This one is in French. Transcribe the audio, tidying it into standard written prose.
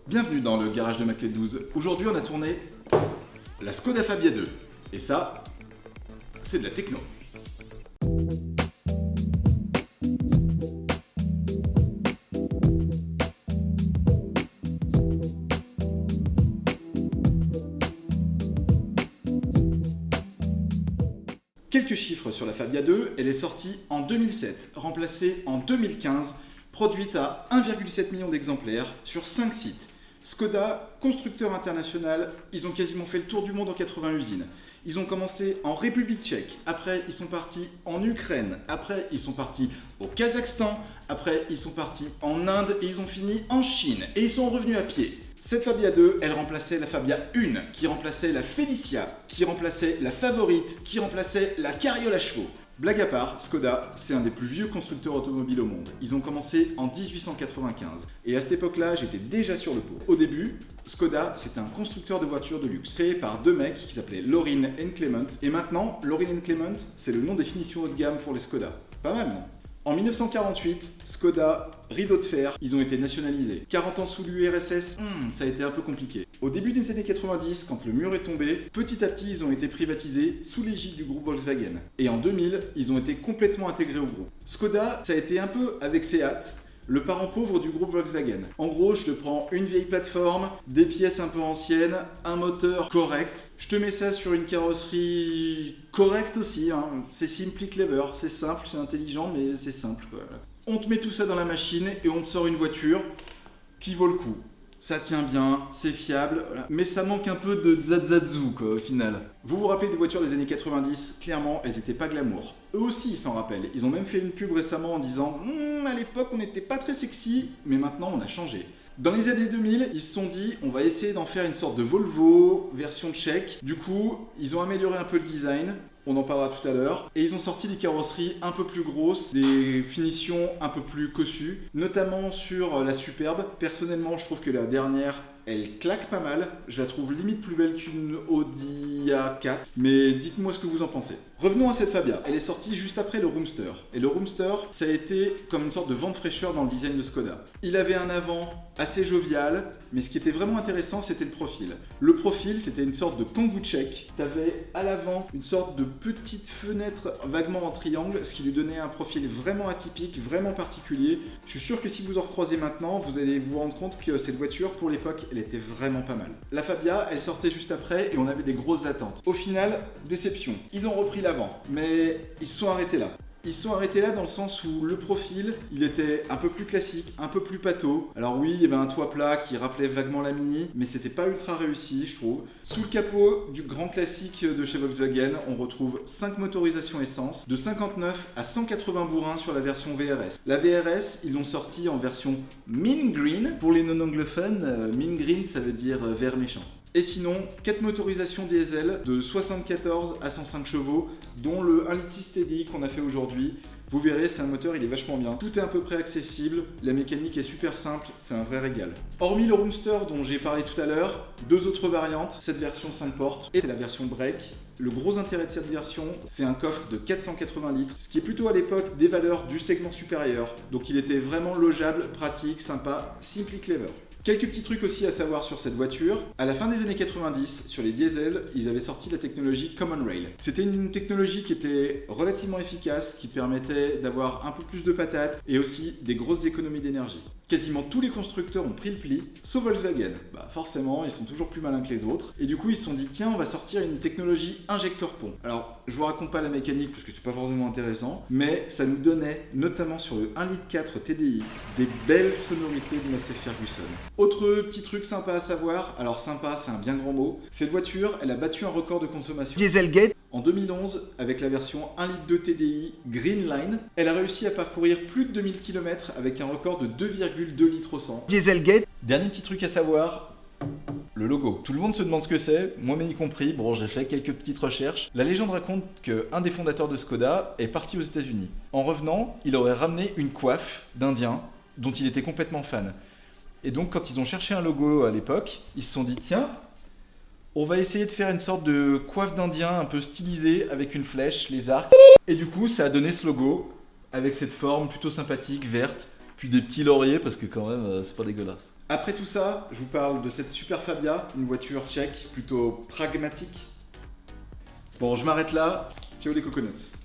Bienvenue dans le garage de Maclé 12. Aujourd'hui, on a tourné la Skoda Fabia 2. Et ça, c'est de la techno. Quelques chiffres sur la Fabia 2, elle est sortie en 2007, remplacée en 2015, produite à 1,7 million d'exemplaires sur 5 sites. Skoda, constructeur international, ils ont quasiment fait le tour du monde en 80 usines. Ils ont commencé en République tchèque, après ils sont partis en Ukraine, après ils sont partis au Kazakhstan, après ils sont partis en Inde et ils ont fini en Chine. Et ils sont revenus à pied. Cette Fabia 2, elle remplaçait la Fabia 1, qui remplaçait la Felicia, qui remplaçait la Favorite, qui remplaçait la Carriole à chevaux. Blague à part, Skoda, c'est un des plus vieux constructeurs automobiles au monde. Ils ont commencé en 1895. Et à cette époque-là, j'étais déjà sur le pot. Au début, Skoda, c'était un constructeur de voitures de luxe, créé par deux mecs qui s'appelaient Lorin and Clement. Et maintenant, Lorin and Clement, c'est le nom des finitions haut de gamme pour les Skoda. Pas mal, non ? En 1948, Skoda, rideau de fer, ils ont été nationalisés. 40 ans sous l'URSS, ça a été un peu compliqué. Au début des années 90, quand le mur est tombé, petit à petit, ils ont été privatisés sous l'égide du groupe Volkswagen. Et en 2000, ils ont été complètement intégrés au groupe. Skoda, ça a été un peu avec Seat, le parent pauvre du groupe Volkswagen. En gros, je te prends une vieille plateforme, des pièces un peu anciennes, un moteur correct. Je te mets ça sur une carrosserie correcte aussi. C'est simply clever, c'est simple, c'est intelligent, mais c'est simple. Voilà. On te met tout ça dans la machine et on te sort une voiture qui vaut le coup. Ça tient bien, c'est fiable, voilà. Mais ça manque un peu de zazazou quoi au final. Vous vous rappelez des voitures des années 90 ? Clairement, elles étaient pas glamour. Eux aussi ils s'en rappellent. Ils ont même fait une pub récemment en disant à l'époque on n'était pas très sexy, mais maintenant on a changé. Dans les années 2000, ils se sont dit on va essayer d'en faire une sorte de Volvo version tchèque. Du coup, ils ont amélioré un peu le design. On en parlera tout à l'heure. Et ils ont sorti des carrosseries un peu plus grosses, des finitions un peu plus cossues, notamment sur la Superbe. Personnellement, je trouve que la dernière, elle claque pas mal. Je la trouve limite plus belle qu'une Audi A4. Mais dites-moi ce que vous en pensez. Revenons à cette Fabia. Elle est sortie juste après le Roomster. Et le Roomster, ça a été comme une sorte de vent de fraîcheur dans le design de Skoda. Il avait un avant assez jovial, mais ce qui était vraiment intéressant, c'était le profil. Le profil, c'était une sorte de Kangoo tchèque. T'avais à l'avant une sorte de petite fenêtre vaguement en triangle, ce qui lui donnait un profil vraiment atypique, vraiment particulier. Je suis sûr que si vous en recroisez maintenant, vous allez vous rendre compte que cette voiture, pour l'époque, elle était vraiment pas mal. La Fabia, elle sortait juste après et on avait des grosses attentes. Au final, déception. Ils ont repris l'avant, mais ils se sont arrêtés là. Ils se sont arrêtés là dans le sens où le profil, il était un peu plus classique, un peu plus pâteau. Alors oui, il y avait un toit plat qui rappelait vaguement la Mini, mais c'était pas ultra réussi, je trouve. Sous le capot du grand classique de chez Volkswagen, on retrouve 5 motorisations essence, de 59 à 180 bourrins sur la version VRS. La VRS, ils l'ont sortie en version Mint Green. Pour les non-anglophones, Mint Green, ça veut dire vert méchant. Et sinon, 4 motorisations diesel de 74 à 105 chevaux, dont le 1,6 litre TDI qu'on a fait aujourd'hui. Vous verrez, c'est un moteur, il est vachement bien. Tout est à peu près accessible, la mécanique est super simple, c'est un vrai régal. Hormis le Roomster dont j'ai parlé tout à l'heure, 2 autres variantes, cette version 5 portes et c'est la version break. Le gros intérêt de cette version, c'est un coffre de 480 litres, ce qui est plutôt à l'époque des valeurs du segment supérieur. Donc il était vraiment logeable, pratique, sympa, simply clever. Quelques petits trucs aussi à savoir sur cette voiture. À la fin des années 90, sur les diesels, ils avaient sorti la technologie Common Rail. C'était une technologie qui était relativement efficace, qui permettait d'avoir un peu plus de patates et aussi des grosses économies d'énergie. Quasiment tous les constructeurs ont pris le pli, sauf Volkswagen. Forcément, ils sont toujours plus malins que les autres. Et du coup, ils se sont dit, tiens, on va sortir une technologie injecteur-pont. Alors, je vous raconte pas la mécanique parce que c'est pas forcément intéressant, mais ça nous donnait, notamment sur le 1,4 litre TDI, des belles sonorités de Massey Ferguson. Autre petit truc sympa à savoir, alors sympa, c'est un bien grand mot. Cette voiture, elle a battu un record de consommation Dieselgate en 2011 avec la version 1,2 litre TDI Greenline. Elle a réussi à parcourir plus de 2000 km avec un record de 2,2 litres au 100. Dieselgate. Dernier petit truc à savoir, le logo. Tout le monde se demande ce que c'est, moi-même y compris. Bon, j'ai fait quelques petites recherches. La légende raconte qu'un des fondateurs de Skoda est parti aux États-Unis. En revenant, il aurait ramené une coiffe d'Indien dont il était complètement fan. Et donc, quand ils ont cherché un logo à l'époque, ils se sont dit, tiens, on va essayer de faire une sorte de coiffe d'Indien un peu stylisée avec une flèche, les arcs. Et du coup, ça a donné ce logo avec cette forme plutôt sympathique, verte, puis des petits lauriers parce que quand même, c'est pas dégueulasse. Après tout ça, je vous parle de cette super Fabia, une voiture tchèque plutôt pragmatique. Bon, je m'arrête là. Ciao les coconuts.